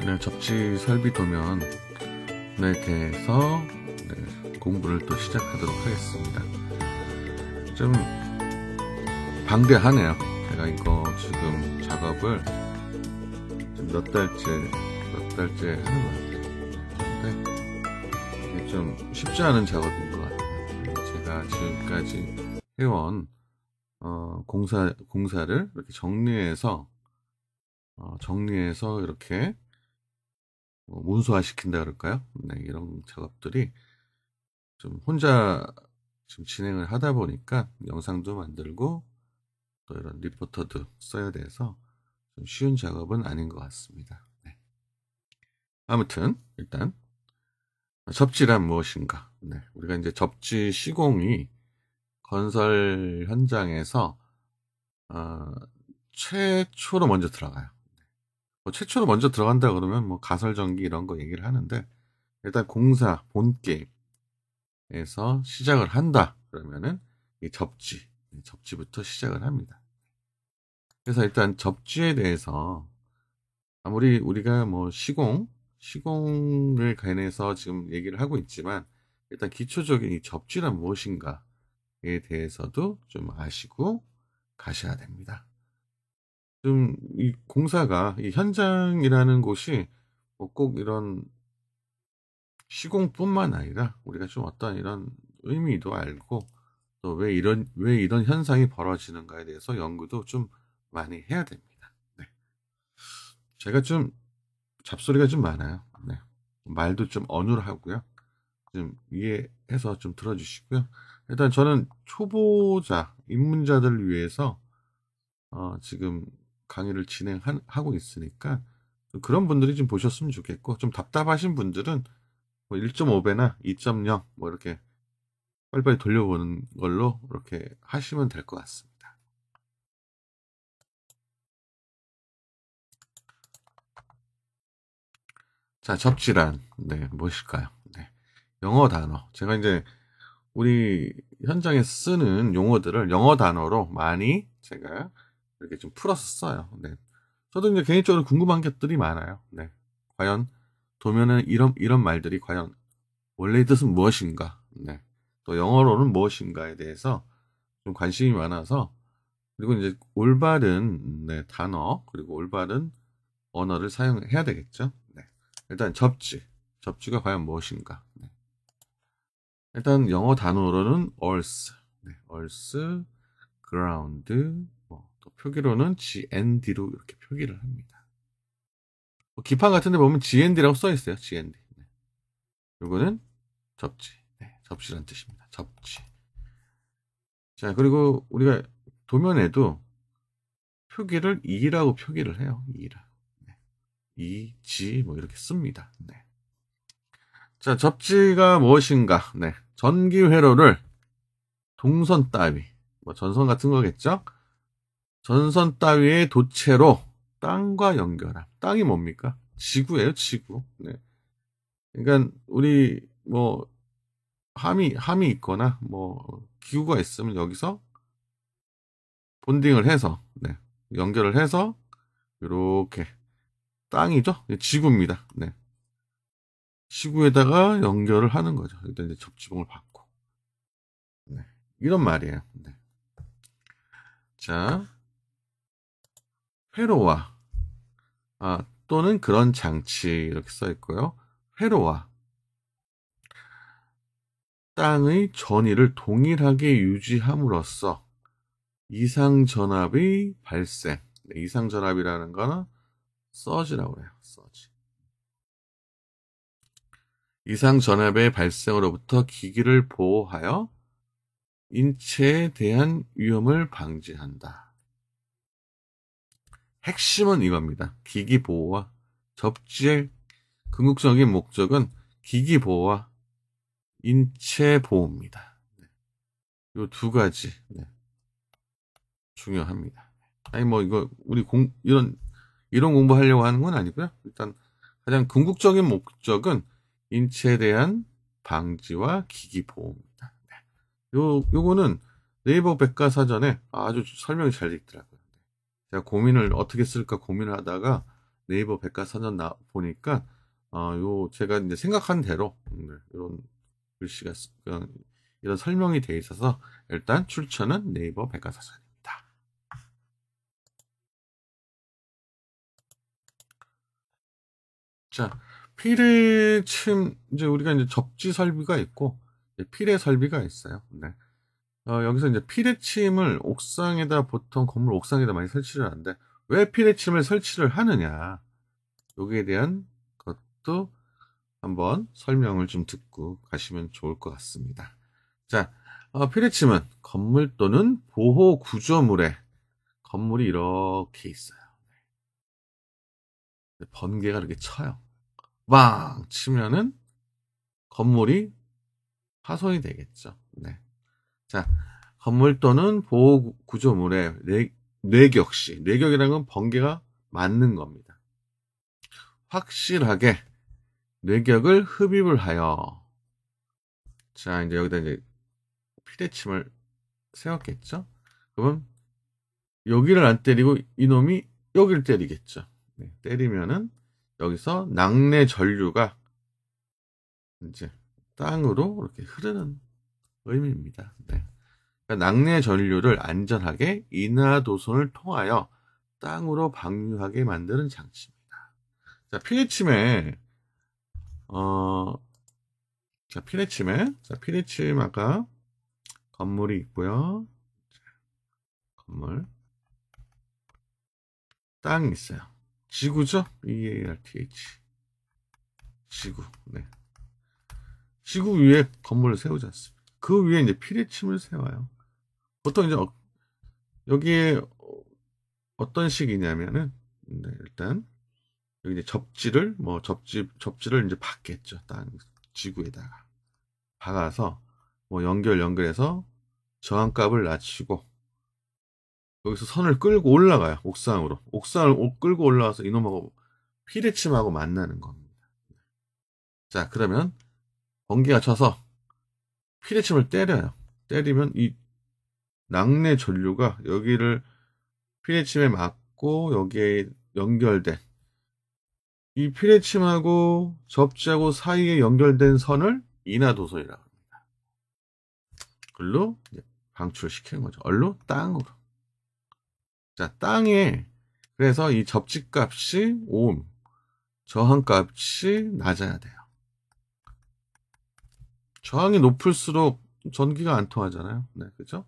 네, 접지 설비 도면에 대해서 공부를 또 시작하도록 하겠습니다. 좀 방대하네요. 제가 이거 지금 작업을 몇 달째 하는 것 같아요. 근데 이게 좀 쉽지 않은 작업인 것 같아요. 제가 지금까지 해온 공사를 이렇게 정리해서 이렇게 문서화 시킨다 그럴까요? 네, 이런 작업들이 좀 혼자 지금 진행을 하다 보니까 영상도 만들고 또 이런 리포터도 써야 돼서 좀 쉬운 작업은 아닌 것 같습니다. 네. 아무튼 일단 접지란 무엇인가? 네, 우리가 이제 접지 시공이 건설 현장에서 최초로 먼저 들어가요. 최초로 먼저 들어간다 그러면 뭐 가설전기 이런 거 얘기를 하는데, 일단 공사 본게임에서 시작을 한다 그러면은 이 접지부터 시작을 합니다. 그래서 일단 접지에 대해서 아무리 우리가 뭐 시공을 관해서 지금 얘기를 하고 있지만, 일단 기초적인 이 접지란 무엇인가에 대해서도 좀 아시고 가셔야 됩니다. 좀 이 공사가, 이 현장이라는 곳이 뭐 꼭 이런 시공뿐만 아니라 우리가 좀 어떤 이런 의미도 알고 또 왜 이런 현상이 벌어지는가에 대해서 연구도 좀 많이 해야 됩니다. 네. 제가 좀 잡소리가 좀 많아요. 네. 말도 좀 어눌하고요. 좀 이해해서 좀 들어주시고요. 일단 저는 초보자, 입문자들을 위해서 지금 강의를 진행하고 있으니까 그런 분들이 좀 보셨으면 좋겠고, 좀 답답하신 분들은 뭐 1.5배나 2.0 뭐 이렇게 빨리빨리 돌려보는 걸로 이렇게 하시면 될 것 같습니다. 자, 접지란 무엇일까요? 네. 영어 단어. 제가 이제 우리 현장에 쓰는 용어들을 영어 단어로 많이 제가 이렇게 좀 풀어서 써요. 네. 저도 이제 개인적으로 궁금한 것들이 많아요. 네. 과연 도면은 이런 말들이 과연 원래의 뜻은 무엇인가? 네. 또 영어로는 무엇인가에 대해서 좀 관심이 많아서, 그리고 이제 올바른 단어, 그리고 올바른 언어를 사용해야 되겠죠. 네. 일단 접지가 과연 무엇인가? 네. 일단 영어 단어로는 earth, earth, ground, 또 표기로는 GND로 이렇게 표기를 합니다. 기판 같은 데 보면 GND라고 써 있어요. GND. 네. 요거는 접지. 네, 접시란 뜻입니다. 접지. 자, 그리고 우리가 도면에도 표기를 E라고 표기를 해요. E라. 네. E, G 뭐 이렇게 씁니다. 네. 자, 접지가 무엇인가? 네. 전기 회로를 동선 따위, 뭐 전선 같은 거겠죠? 전선 따위의 도체로 땅과 연결함. 땅이 뭡니까? 지구예요, 지구. 네. 그러니까 우리 뭐 함이 있거나 뭐 기구가 있으면 여기서 본딩을 해서 연결을 해서 이렇게 땅이죠? 지구입니다. 네. 지구에다가 연결을 하는 거죠. 일단 이제 접지봉을 받고. 네. 이런 말이에요. 네. 자, 회로와 또는 그런 장치 이렇게 써 있고요. 회로와 땅의 전위를 동일하게 유지함으로써 이상전압의 발생. 네, 이상전압이라는 거는 서지라고 해요. 서지. 이상전압의 발생으로부터 기기를 보호하여 인체에 대한 위험을 방지한다. 핵심은 이겁니다. 기기 보호와 접지의 궁극적인 목적은 기기 보호와 인체 보호입니다. 이 두 가지 중요합니다. 아니 뭐 이거 우리 이런 공부하려고 하는 건 아니고요. 일단 가장 궁극적인 목적은 인체에 대한 방지와 기기 보호입니다. 요거는 네이버 백과사전에 아주 설명이 잘 돼 있더라고요. 제가 어떻게 쓸까 고민을 하다가 네이버 백과사전 보니까 제가 이제 생각한 대로 이런 글씨가 이런 설명이 돼 있어서 일단 출처는 네이버 백과사전입니다. 자, 피뢰침 이제 우리가 이제 접지 설비가 있고 피뢰 설비가 있어요. 네. 여기서 이제 피뢰침을 옥상에다 보통 건물 옥상에다 많이 설치를 하는데 왜 피뢰침을 설치를 하느냐 여기에 대한 것도 한번 설명을 좀 듣고 가시면 좋을 것 같습니다. 자, 피뢰침은 건물 또는 보호 구조물에 건물이 이렇게 있어요. 번개가 이렇게 쳐요. 빵 치면은 건물이 파손이 되겠죠. 네. 자, 건물 또는 보호 구조물에 뇌격시, 뇌격이라는 건 번개가 맞는 겁니다. 확실하게 뇌격을 흡입을 하여, 자, 이제 여기다 이제 피뢰침을 세웠겠죠? 그러면 여기를 안 때리고 이놈이 여기를 때리겠죠. 네, 때리면은 여기서 낙뢰 전류가 이제 땅으로 이렇게 흐르는 의미입니다. 네. 그러니까 낙뢰 전류를 안전하게 인하도선을 통하여 땅으로 방류하게 만드는 장치입니다. 자, 피뢰침에 피뢰침 아까 건물이 있고요. 건물 땅이 있어요. 지구죠? EARTH 지구. 네. 지구 위에 건물을 세우지 않습니다. 그 위에 이제 피뢰침을 세워요. 보통 이제 여기에 어떤 식이냐면은 일단 여기 이제 접지를 이제 박겠죠. 땅 지구에다가 박아서 연결해서 저항값을 낮추고 여기서 선을 끌고 올라가요. 옥상을 끌고 올라와서 이놈하고 피뢰침하고 만나는 겁니다. 자, 그러면 번개가 쳐서 피뢰침을 때려요. 때리면 이 낙뢰 전류가 여기를 피뢰침에 맞고 여기에 연결된 이 피뢰침하고 접지하고 사이에 연결된 선을 인하도선이라고 합니다. 글로 방출시키는 거죠. 얼로? 땅으로. 자, 땅에 그래서 이 접지값이 오hm, 저항값이 낮아야 돼요. 저항이 높을수록 전기가 안 통하잖아요. 네, 그죠?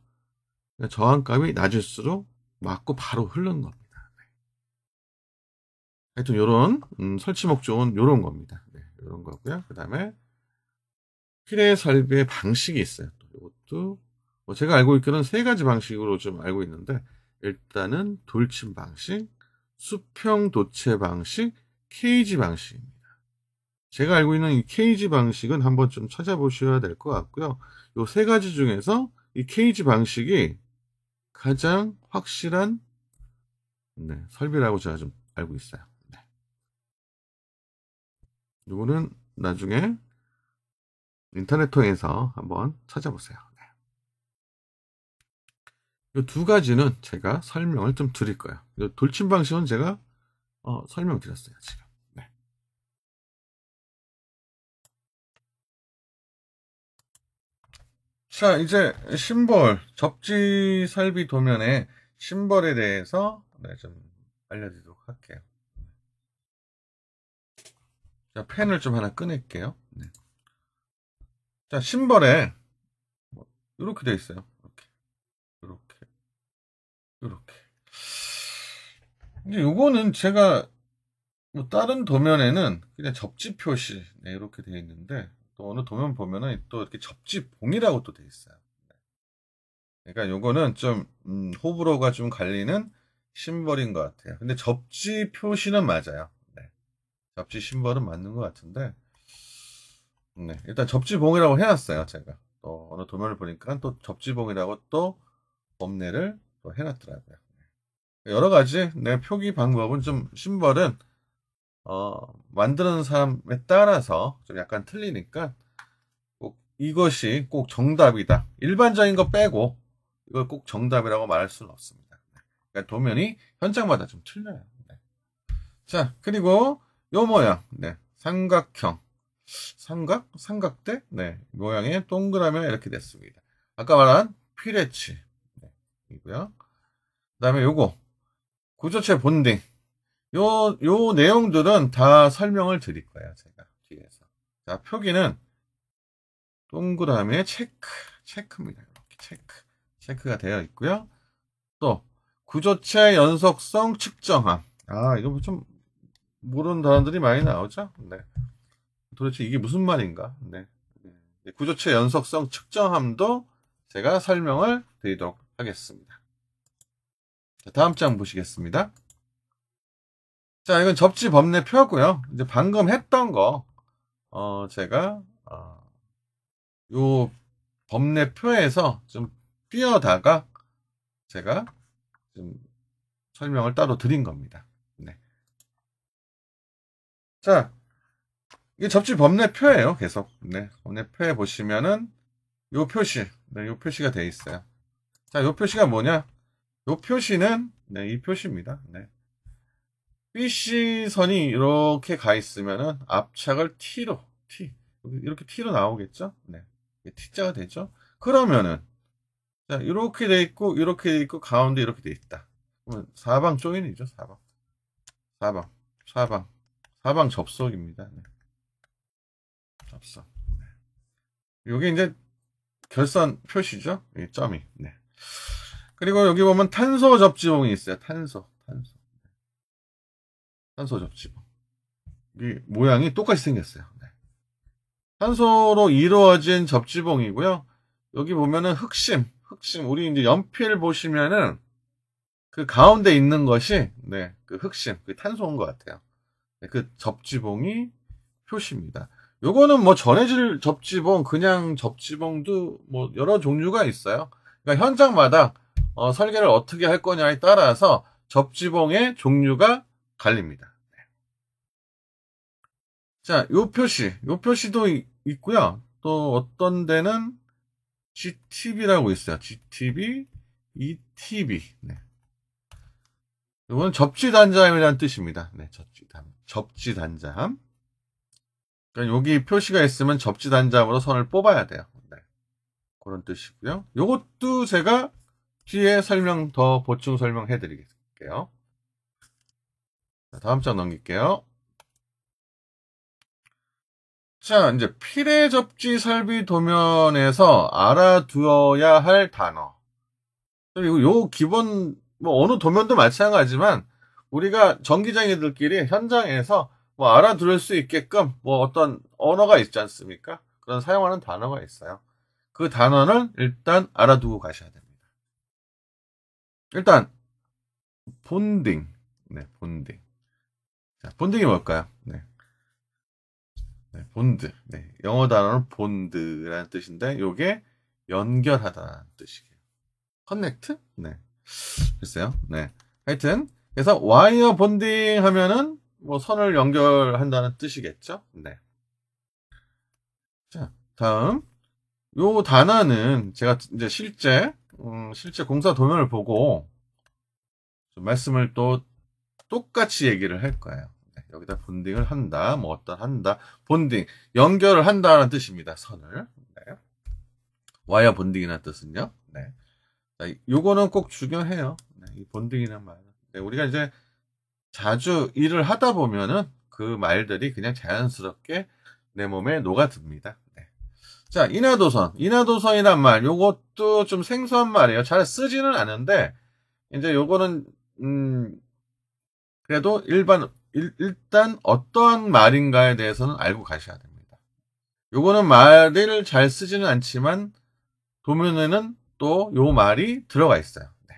그러니까 저항값이 낮을수록 맞고 바로 흐르는 겁니다. 네. 하여튼 요런 설치 목적은 요런 겁니다. 네, 요런 거고요. 그 다음에 피뢰 설비의 방식이 있어요. 이것도 제가 알고 있기로는 3가지 방식으로 좀 알고 있는데 일단은 돌침 방식, 수평 도체 방식, 케이지 방식입니다. 제가 알고 있는 이 케이지 방식은 한번 좀 찾아보셔야 될 것 같고요. 이 3가지 중에서 이 케이지 방식이 가장 확실한 설비라고 제가 좀 알고 있어요. 네. 이거는 나중에 인터넷 통해서 한번 찾아보세요. 이 2가지는 제가 설명을 좀 드릴 거예요. 돌침 방식은 제가 설명드렸어요, 지금. 네. 자, 이제 심벌, 접지 설비 도면의 심벌에 대해서 좀 알려드리도록 할게요. 자, 펜을 좀 하나 꺼낼게요. 네. 자, 심벌에 이렇게 되어 있어요. 이렇게. 근데 요거는 제가 다른 도면에는 그냥 접지 표시 이렇게 되어 있는데 또 어느 도면 보면은 또 이렇게 접지 봉이라고 또 되어 있어요. 그러니까 요거는 좀 호불호가 좀 갈리는 심벌인 것 같아요. 근데 접지 표시는 맞아요. 네. 접지 심벌은 맞는 것 같은데 네. 일단 접지봉이라고 해놨어요. 제가 또 어느 도면을 보니까 또 접지봉이라고 또 법례를 또 해놨더라고요. 여러 가지 표기 방법은 좀 심벌은 만드는 사람에 따라서 좀 약간 틀리니까 꼭 이것이 꼭 정답이다. 일반적인 거 빼고 이걸 꼭 정답이라고 말할 수는 없습니다. 그러니까 도면이 현장마다 좀 틀려요. 자, 그리고 요 모양, 네, 삼각형, 삼각대, 네, 모양의 동그라미가 이렇게 됐습니다. 아까 말한 피레치, 네, 이고요. 그 다음에 요거, 구조체 본딩. 요 내용들은 다 설명을 드릴 거예요, 제가, 뒤에서. 자, 표기는 동그라미의 체크입니다. 이렇게 체크가 되어 있고요. 또, 구조체 연속성 측정함. 아, 이거 좀 모르는 단어들이 많이 나오죠? 네. 도대체 이게 무슨 말인가? 네. 구조체 연속성 측정함도 제가 설명을 드리도록 하겠습니다. 자, 다음 장 보시겠습니다. 자, 이건 접지 법례표고요. 이제 방금 했던 거, 제가, 요 법례표에서 좀 띄어다가 제가 좀 설명을 따로 드린 겁니다. 네. 자, 이게 접지 법례표예요, 계속. 네. 법례표에 보시면은 요 표시, 네, 요 표시가 돼 있어요. 자, 요 표시가 뭐냐? 요 표시는, 네, 이 표시입니다. 네. BC선이 이렇게 가 있으면은 앞착을 T로, 이렇게 T로 나오겠죠? 네. T자가 되죠? 그러면은, 자, 이렇게 돼 있고, 이렇게 돼 있고, 가운데 이렇게 돼 있다. 그러면 사방 조인이죠, 사방 접속입니다. 네. 접속. 네. 요게 이제 결선 표시죠? 이 점이. 네. 그리고 여기 보면 탄소 접지봉이 있어요. 탄소 접지봉. 이 모양이 똑같이 생겼어요. 네. 탄소로 이루어진 접지봉이고요. 여기 보면은 흑심. 우리 이제 연필 보시면은 그 가운데 있는 것이, 네, 그 흑심, 그 탄소인 것 같아요. 네, 그 접지봉이 표시입니다. 요거는 뭐 전해질 접지봉, 그냥 접지봉도 뭐 여러 종류가 있어요. 그러니까 현장마다 설계를 어떻게 할 거냐에 따라서 접지봉의 종류가 갈립니다. 자, 요 표시도 있고요. 또 어떤 데는 GTB라고 있어요. GTB, ETB. 네. 이건 접지단자함이라는 뜻입니다. 네, 접지단자함. 그러니까 여기 표시가 있으면 접지단자함으로 선을 뽑아야 돼요. 네. 그런 뜻이고요. 요것도 제가 뒤에 더 보충 설명해 드리겠게요. 다음 장 넘길게요. 자, 이제 필해 접지 설비 도면에서 알아두어야 할 단어. 그리고 요 기본, 뭐 어느 도면도 마찬가지지만 우리가 전기장애들끼리 현장에서 뭐 알아들을 수 있게끔 뭐 어떤 언어가 있지 않습니까? 그런 사용하는 단어가 있어요. 그 단어는 일단 알아두고 가셔야 됩니다. 일단 본딩. 네, 본딩. 자, 본딩이 뭘까요? 네. 네, 본드. 네, 영어 단어는 본드라는 뜻인데 요게 연결하다는 뜻이에요. 커넥트? 네. 글쎄요. 네. 하여튼 그래서 와이어 본딩 하면은 뭐 선을 연결한다는 뜻이겠죠? 네. 자, 다음 요 단어는 제가 이제 실제 공사 도면을 보고 좀 말씀을 또 똑같이 얘기를 할 거예요. 네, 여기다 본딩을 한다, 뭐 어떤 한다, 본딩 연결을 한다는 뜻입니다. 선을. 네. 와이어 본딩이라는 뜻은요. 네. 자, 요거는 꼭 중요해요. 네, 이 본딩이라는 말은. 네, 우리가 이제 자주 일을 하다 보면은 그 말들이 그냥 자연스럽게 내 몸에 녹아듭니다. 네. 자, 인하도선이란 말, 요것도 좀 생소한 말이에요. 잘 쓰지는 않은데, 이제 요거는, 그래도 일단 어떠한 말인가에 대해서는 알고 가셔야 됩니다. 요거는 말을 잘 쓰지는 않지만, 도면에는 또 요 말이 들어가 있어요. 네.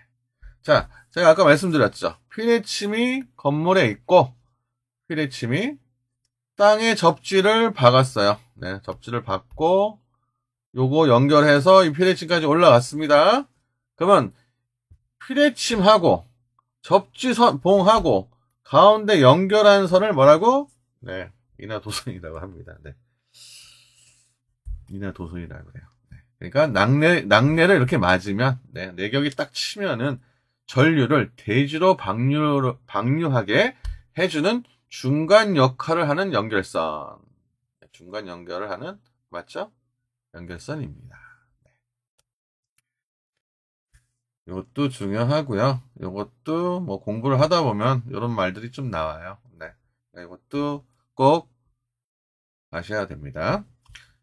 자, 제가 아까 말씀드렸죠. 피레침이 건물에 있고, 피레침이 땅에 접지를 박았어요. 네, 접지를 박고, 요거 연결해서 이 피레침까지 올라갔습니다. 그러면, 피레침하고, 접지봉하고, 가운데 연결한 선을 뭐라고? 네, 인하도선이라고 합니다. 네. 인하도선이라고 해요. 네. 그러니까, 낙뢰를 이렇게 맞으면, 네, 내격이 딱 치면은, 전류를 대지로 방류하게 해주는 중간 역할을 하는 연결선. 중간 연결을 하는, 맞죠? 연결선입니다. 이것도 중요하고요. 이것도 뭐 공부를 하다 보면 이런 말들이 좀 나와요. 네. 이것도 꼭 아셔야 됩니다.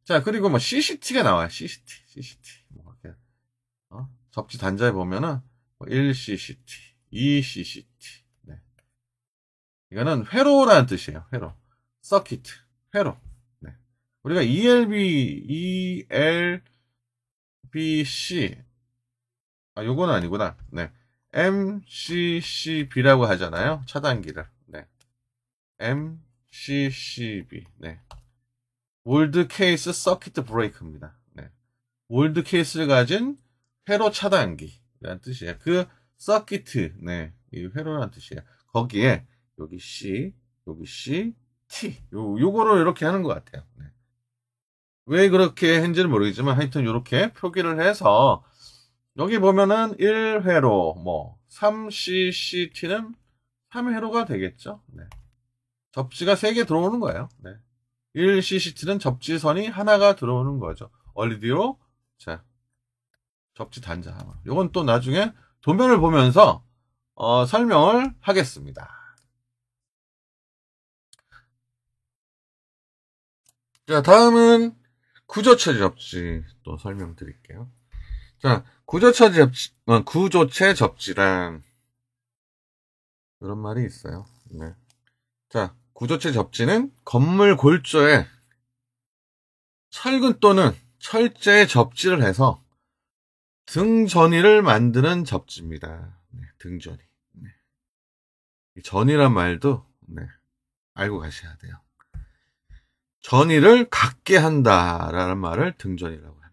자, 그리고 뭐 CCT가 나와요. CCT. 뭐 이렇게, 접지 단자에 보면은 1CCT, 2CCT. 네. 이거는 회로라는 뜻이에요. 회로. 서킷. 회로. 네. 우리가 ELBC. 요거는 아니구나. 네. MCCB라고 하잖아요. 차단기를. 네. MCCB. 네. 월드 케이스 서킷 브레이크입니다. 네. 월드 케이스를 가진 회로 차단기라는 뜻이에요. 그 서킷, 네. 이 회로라는 뜻이에요. 거기에 여기 C, 여기 C, T. 요거를 이렇게 하는 것 같아요. 네. 왜 그렇게 했는지는 모르겠지만 하여튼 이렇게 표기를 해서 여기 보면은 1회로, 뭐, 3cct는 3회로가 되겠죠? 네. 접지가 3개 들어오는 거예요. 네. 1cct는 접지선이 하나가 들어오는 거죠. 원리 뒤로, 자, 접지 단자 하나. 요건 또 나중에 도면을 보면서, 설명을 하겠습니다. 자, 다음은 구조체 접지 또 설명드릴게요. 자, 구조체 접지란 그런 말이 있어요. 네. 자, 구조체 접지는 건물 골조에 철근 또는 철제에 접지를 해서 등전이를 만드는 접지입니다. 네, 등전이. 네. 이 전이란 말도 네, 알고 가셔야 돼요. 전이를 갖게 한다라는 말을 등전이라고 합니다.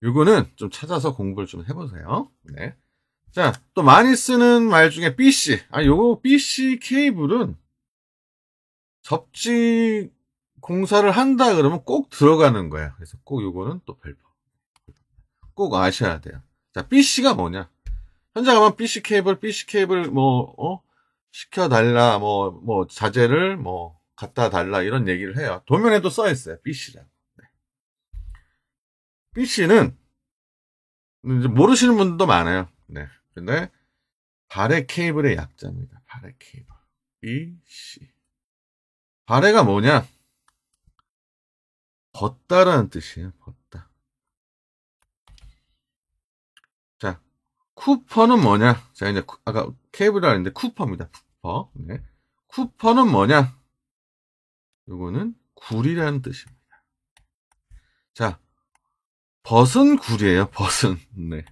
요거는 좀 찾아서 공부를 좀 해보세요. 네. 자, 또 많이 쓰는 말 중에 BC. 요거 BC 케이블은 접지 공사를 한다 그러면 꼭 들어가는 거야. 그래서 꼭 요거는 또 별거. 꼭 아셔야 돼요. 자, BC가 뭐냐? 현장 가면 BC 케이블 시켜달라, 자재를 갖다 달라, 이런 얘기를 해요. 도면에도 써있어요. BC라고. BC는 이제 모르시는 분들도 많아요. 네. 근데 발해 케이블의 약자입니다. 발해 케이블. BC. 발해가 뭐냐? 벗다라는 뜻이에요. 벗다. 자, 쿠퍼는 뭐냐? 자, 이제 아까 케이블이라 했는데 쿠퍼입니다. 쿠퍼. 네. 쿠퍼는 뭐냐? 요거는 굴이라는 뜻입니다. 자, 벗은 굴이에요. 벗은. 네.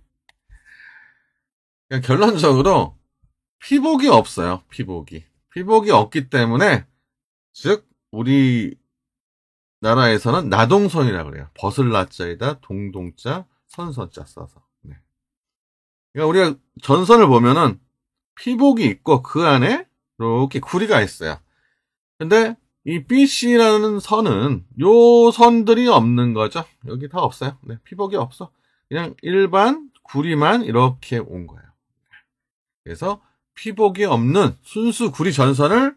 그러니까 결론적으로 피복이 없어요. 피복이 없기 때문에 즉 우리 나라에서는 나동선이라고 그래요. 벗을 나자에다 동동자 선선자 써서. 네. 그러니까 우리가 전선을 보면은 피복이 있고 그 안에 이렇게 구리가 있어요. 근데 이 BC라는 선은 요 선들이 없는 거죠. 여기 다 없어요. 네, 피복이 없어. 그냥 일반 구리만 이렇게 온 거예요. 그래서 피복이 없는 순수 구리 전선을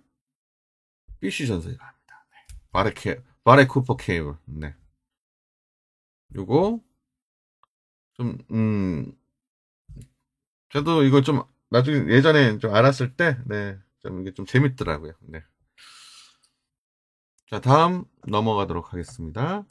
BC 전선이라고 합니다. 네. 바레 쿠퍼 케이블. 네. 요거 좀 저도 이거 좀 나중에 예전에 좀 알았을 때 네. 좀 이게 좀 재밌더라고요. 네. 자, 다음 넘어가도록 하겠습니다.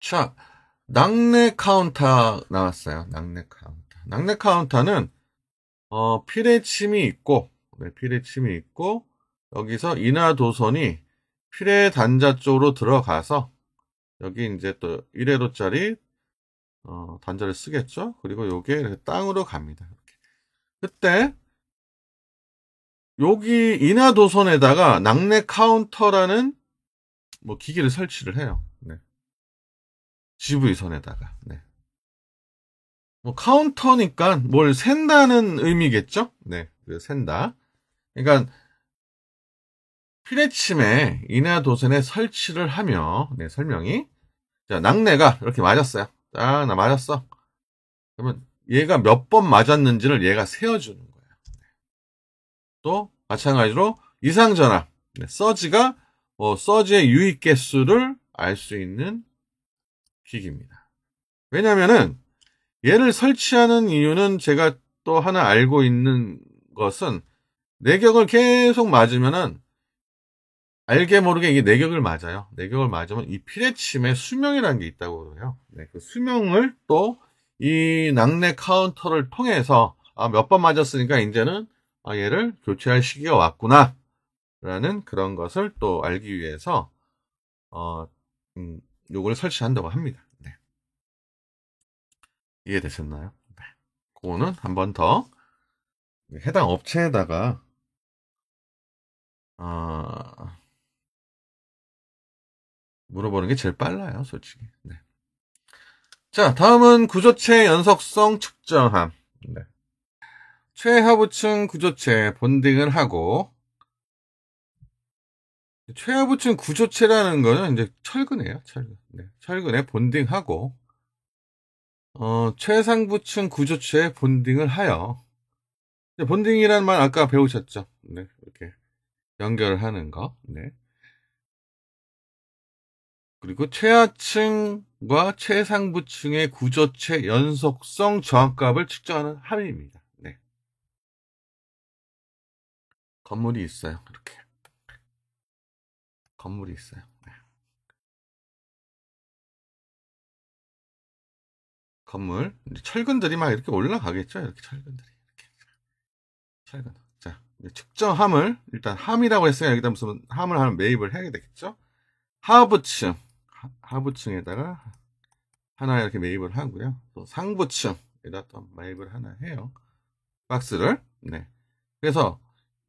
자, 낙뢰 카운터 나왔어요. 낙뢰 카운터. 낙뢰 카운터는 필의 침이 있고, 네, 필의 침이 있고, 여기서 인하도선이 필의 단자 쪽으로 들어가서 여기 이제 또 1회로짜리 단자를 쓰겠죠. 그리고 요게 땅으로 갑니다. 이렇게. 그때 여기 인하도선에다가 낙뢰 카운터라는 기기를 설치를 해요. 네. GV선에다가. 네. 카운터니까 뭘 센다는 의미겠죠? 네, 센다. 그러니까 필의 침에 인하도선에 설치를 하며, 네, 설명이. 자, 낙뢰가 이렇게 맞았어요. 딱 나 맞았어. 그러면 얘가 몇 번 맞았는지를 얘가 세어주는 거예요. 또 마찬가지로 이상전압, 서지가 서지의 유입 개수를 알 수 있는 기기입니다. 왜냐면은 얘를 설치하는 이유는 제가 또 하나 알고 있는 것은 내격을 계속 맞으면은 알게 모르게 이게 내격을 맞아요. 내격을 맞으면 이 피레침에 수명이라는 게 있다고 해요. 네, 그 수명을 또 이 낙내 카운터를 통해서 몇 번 맞았으니까 이제는 얘를 교체할 시기가 왔구나 라는 그런 것을 또 알기 위해서 요걸 설치한다고 합니다. 네. 이해되셨나요? 네. 그거는 한 번 더 해당 업체에다가 물어보는 게 제일 빨라요, 솔직히. 네. 자, 다음은 구조체 연속성 측정함. 네. 최하부층 구조체 본딩을 하고, 최하부층 구조체라는 거는 이제 철근이에요, 철근. 네. 철근에 본딩하고, 최상부층 구조체에 본딩을 하여, 본딩이라는 말 아까 배우셨죠? 네. 이렇게 연결을 하는 거. 네. 그리고 최하층과 최상부층의 구조체 연속성 저항값을 측정하는 함입니다. 네. 건물이 있어요. 이렇게. 건물이 있어요. 네. 건물. 철근들이 막 이렇게 올라가겠죠? 이렇게 철근들이. 이렇게. 철근. 자, 측정함을, 일단 함이라고 했으니까 여기다 무슨 함을 하면 매입을 해야 되겠죠? 하부층. 하부층에다가 하나 이렇게 매입을 하고요. 또 상부층에다 또 매입을 하나 해요. 박스를. 네. 그래서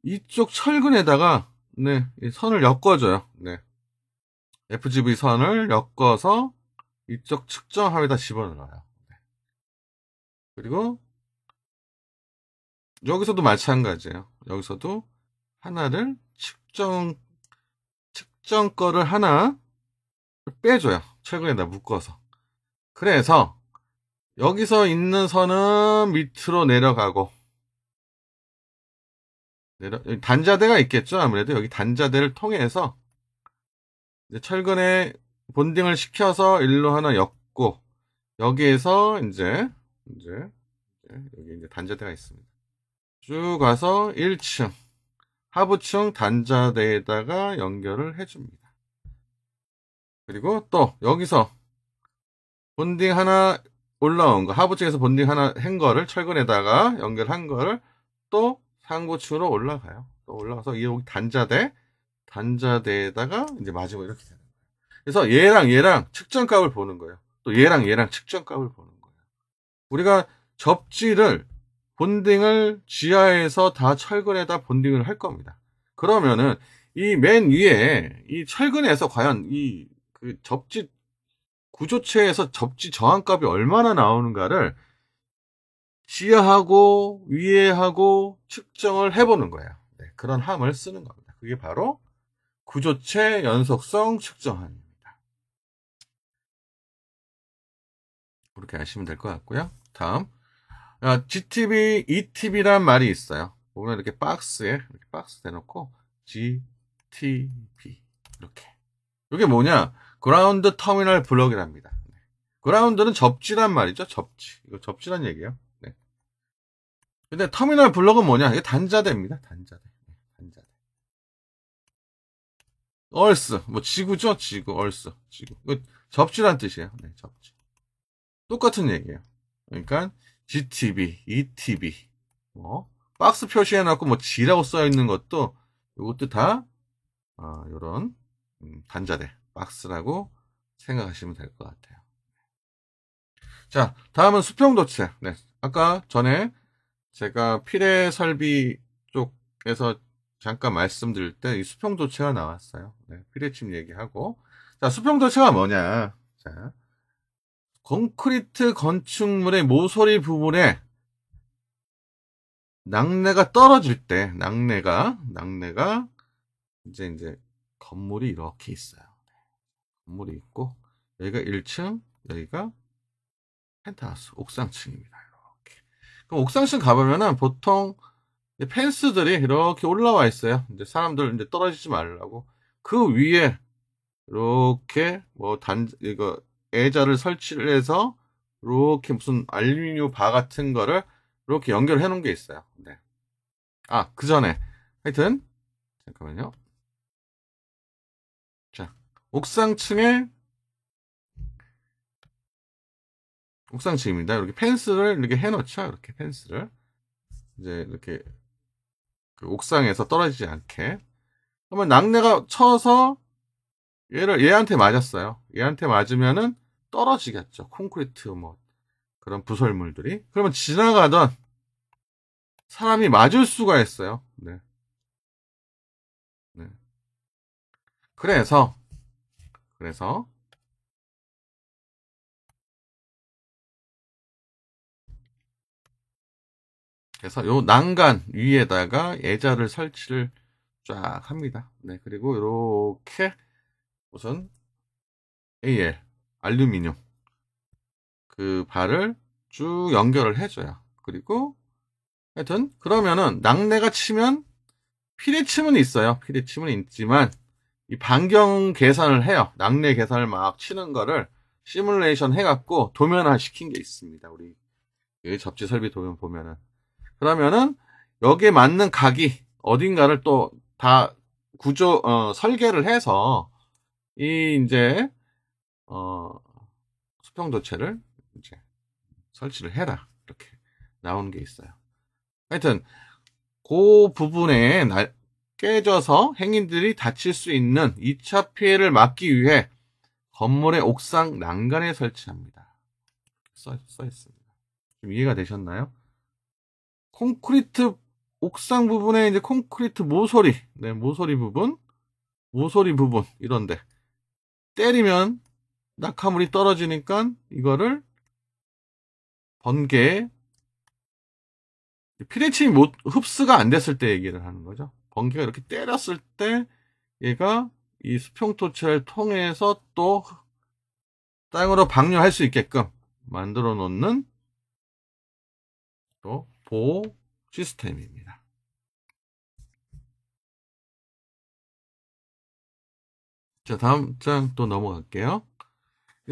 이쪽 철근에다가 네, 이 선을 엮어줘요. 네. FGV 선을 엮어서 이쪽 측정함에다 집어넣어요. 네. 그리고 여기서도 마찬가지예요. 여기서도 하나를 측정 거를 하나 빼줘요. 철근에다 묶어서. 그래서 여기서 있는 선은 밑으로 내려가고 단자대가 있겠죠. 아무래도 여기 단자대를 통해서 이제 철근에 본딩을 시켜서 일로 하나 엮고 여기에서 이제 여기 이제 단자대가 있습니다. 쭉 가서 1층 하부층 단자대에다가 연결을 해줍니다. 그리고 또 여기서 본딩 하나 올라온 거 하부층에서 본딩 하나 한 거를 철근에다가 연결한 거를 또 상부층으로 올라가요. 또 올라가서 여기 단자대에다가 이제 마지막 이렇게 되는 거예요. 그래서 얘랑 측정값을 보는 거예요. 또 얘랑 측정값을 보는 거예요. 우리가 접지를 본딩을 지하에서 다 철근에다 본딩을 할 겁니다. 그러면은 이 맨 위에 이 철근에서 과연 이 그 접지 구조체에서 접지 저항값이 얼마나 나오는가를 지하하고 위에하고 측정을 해보는 거예요. 네, 그런 함을 쓰는 겁니다. 그게 바로 구조체 연속성 측정함입니다. 그렇게 아시면 될 것 같고요. 다음 GTB, ETB란 말이 있어요. 보면 이렇게 박스에 이렇게 박스 대놓고 GTB 이렇게. 이게 뭐냐? 그라운드 터미널 블럭이랍니다. 그라운드는 접지란 말이죠. 접지. 이거 접지란 얘기예요. 네. 근데 터미널 블럭은 뭐냐? 이게 단자대입니다. 단자대. 단자대. 얼스. 뭐 지구죠? 지구. 얼스. 지구. 이거 접지란 뜻이에요. 네, 접지. 똑같은 얘기예요. 그러니까 GTB, ETB. 박스 표시해놓고 뭐 G라고 써있는 것도 이것도 다 요런 단자대. 박스라고 생각하시면 될 것 같아요. 자, 다음은 수평도체. 네. 아까 전에 제가 피레 설비 쪽에서 잠깐 말씀드릴 때 이 수평도체가 나왔어요. 네, 피레침 얘기하고. 자, 수평도체가 뭐냐. 자, 콘크리트 건축물의 모서리 부분에 낙내가 떨어질 때, 낙내가 이제 건물이 이렇게 있어요. 건물이 있고, 여기가 1층, 여기가 펜트하우스 옥상층입니다. 이렇게. 그럼 옥상층 가보면은 보통 펜스들이 이렇게 올라와 있어요. 이제 사람들 이제 떨어지지 말라고. 그 위에 이렇게 뭐 이거 애자를 설치를 해서 이렇게 무슨 알루미늄 바 같은 거를 이렇게 연결해 놓은 게 있어요. 네. 아, 그 전에 하여튼 잠깐만요. 자, 옥상층에 옥상층입니다. 이렇게 펜스를 이렇게 해놓죠. 이렇게 펜스를 이제 이렇게 그 옥상에서 떨어지지 않게. 그러면 낙뢰가 쳐서 얘한테 맞았어요. 얘한테 맞으면은 떨어지겠죠. 콘크리트 뭐 그런 부설물들이. 그러면 지나가던 사람이 맞을 수가 있어요. 네. 네. 그래서 그래서 요 난간 위에다가 예자를 설치를 쫙 합니다. 네. 그리고 이렇게 우선 AL 알루미늄 그 발을 쭉 연결을 해줘요. 그리고 하여튼 그러면은 낙뢰가 치면 피뢰침은 있어요. 피뢰침은 있지만 이 반경 계산을 해요. 낙뢰 계산을 막 치는 거를 시뮬레이션 해갖고 도면화 시킨 게 있습니다. 우리 여기 접지 설비 도면 보면은 그러면은 여기에 맞는 각이 어딘가를 또 다 설계를 해서 이 이제 수평 도체를 이제 설치를 해라 이렇게 나오는 게 있어요. 하여튼 그 부분에 깨져서 행인들이 다칠 수 있는 2차 피해를 막기 위해 건물의 옥상 난간에 설치합니다. 써 있습니다. 좀 이해가 되셨나요? 콘크리트 옥상 부분에 이제 콘크리트 모서리, 네, 모서리 부분, 이런데 때리면 낙하물이 떨어지니까 이거를 번개에 피레침이 흡수가 안 됐을 때 얘기를 하는 거죠. 번개가 이렇게 때렸을 때 얘가 이 수평토체를 통해서 또 땅으로 방류할 수 있게끔 만들어 놓는 또 보호 시스템입니다. 자, 다음 장 또 넘어갈게요.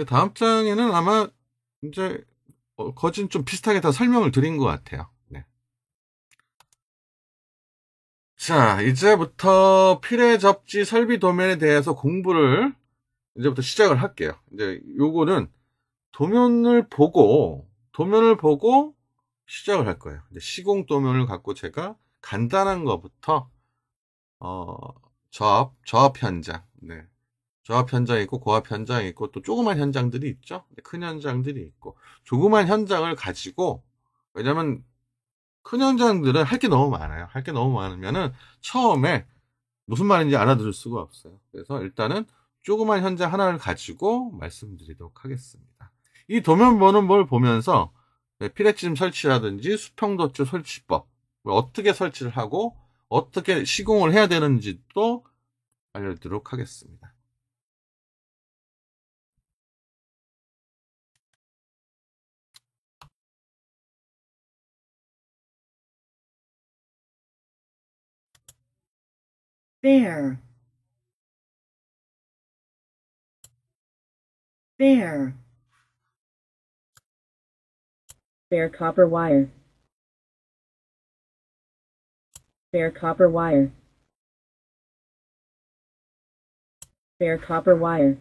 다음 장에는 아마 이제 거진 좀 비슷하게 다 설명을 드린 것 같아요. 네. 자, 이제부터 피뢰 접지 설비 도면에 대해서 공부를 이제부터 시작을 할게요. 이제 요거는 도면을 보고 시작을 할 거예요. 이제 시공 도면을 갖고 제가 간단한 거부터 어, 저압 현장, 네. 저압 현장이 있고 고압 현장이 있고 또 조그만 현장들이 있죠. 큰 현장들이 있고 조그만 현장을 가지고 왜냐면 큰 현장들은 할 게 너무 많아요. 할 게 너무 많으면은 처음에 무슨 말인지 알아들을 수가 없어요. 그래서 일단은 조그만 현장 하나를 가지고 말씀드리도록 하겠습니다. 이 도면 보는 걸 보면서 피레침 설치라든지 수평도체 설치법 어떻게 설치를 하고 어떻게 시공을 해야 되는지도 알려드리도록 하겠습니다. Bare, bare, bare copper wire, bare copper wire, bare copper wire.